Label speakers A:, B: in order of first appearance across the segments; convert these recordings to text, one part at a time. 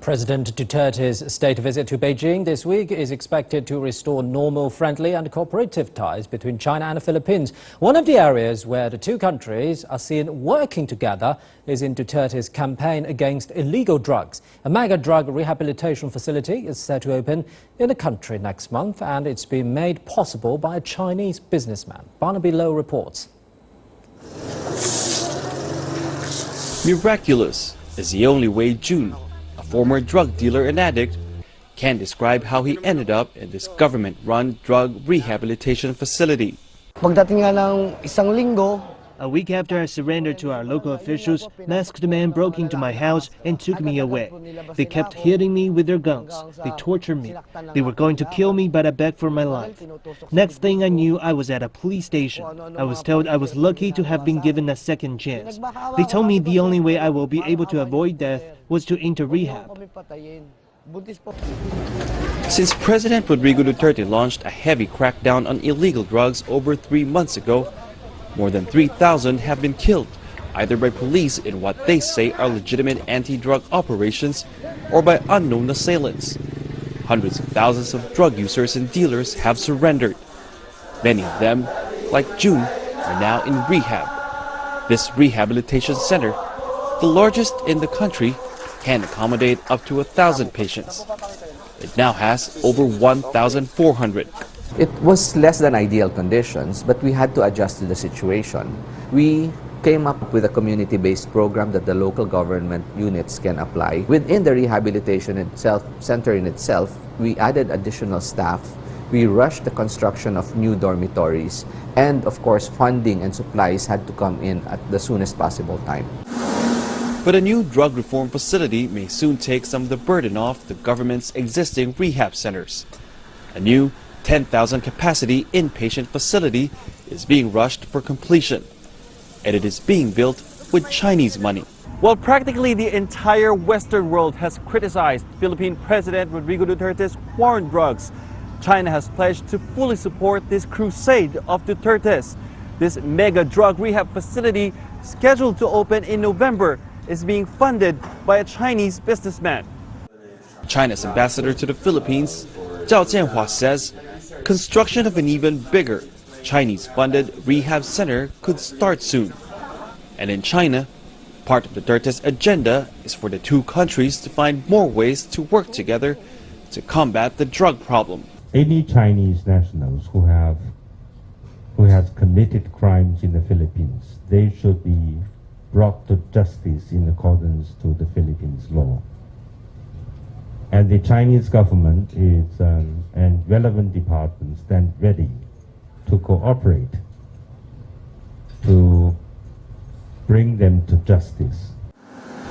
A: President Duterte's state visit to Beijing this week is expected to restore normal, friendly and cooperative ties between China and the Philippines. One of the areas where the two countries are seen working together is in Duterte's campaign against illegal drugs. A mega drug rehabilitation facility is set to open in the country next month, and it's been made possible by a Chinese businessman. Barnaby Lowe reports.
B: Miraculous is the only way June, a former drug dealer and addict, can describe how he ended up in this government-run drug rehabilitation facility.
C: Pagdating nga ng isang linggo,
D: a week after I surrendered to our local officials, masked men broke into my house and took me away. They kept hitting me with their guns. They tortured me. They were going to kill me, but I begged for my life. Next thing I knew, I was at a police station. I was told I was lucky to have been given a second chance. They told me the only way I will be able to avoid death was to enter rehab.
B: Since President Rodrigo Duterte launched a heavy crackdown on illegal drugs over 3 months ago, more than 3,000 have been killed, either by police in what they say are legitimate anti-drug operations or by unknown assailants. Hundreds of thousands of drug users and dealers have surrendered. Many of them, like June, are now in rehab. This rehabilitation center, the largest in the country, can accommodate up to 1,000 patients. It now has over 1,400.
E: It was less than ideal conditions, but we had to adjust to the situation. We came up with a community-based program that the local government units can apply. Within the rehabilitation center in itself, we added additional staff. We rushed the construction of new dormitories. And of course, funding and supplies had to come in at the soonest possible time.
B: But a new drug reform facility may soon take some of the burden off the government's existing rehab centers. A new 10,000 capacity inpatient facility is being rushed for completion, and it is being built with Chinese money. While practically the entire Western world has criticized Philippine President Rodrigo Duterte's war on drugs, China has pledged to fully support this crusade of Duterte's. This mega drug rehab facility, scheduled to open in November, is being funded by a Chinese businessman. China's ambassador to the Philippines, Zhao Jianhua, says construction of an even bigger Chinese-funded rehab center could start soon. And in China, part of Duterte's agenda is for the two countries to find more ways to work together to combat the drug problem.
F: Any Chinese nationals who have committed crimes in the Philippines, they should be brought to justice in accordance to the Philippines law. And the Chinese government is and relevant departments stand ready to cooperate to bring them to justice.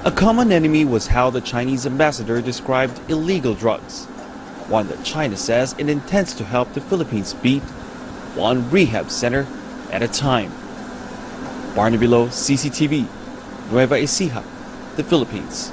B: A common enemy was how the Chinese ambassador described illegal drugs, one that China says it intends to help the Philippines beat one rehab center at a time. Barnaby Lowe, CCTV, Nueva Ecija, the Philippines.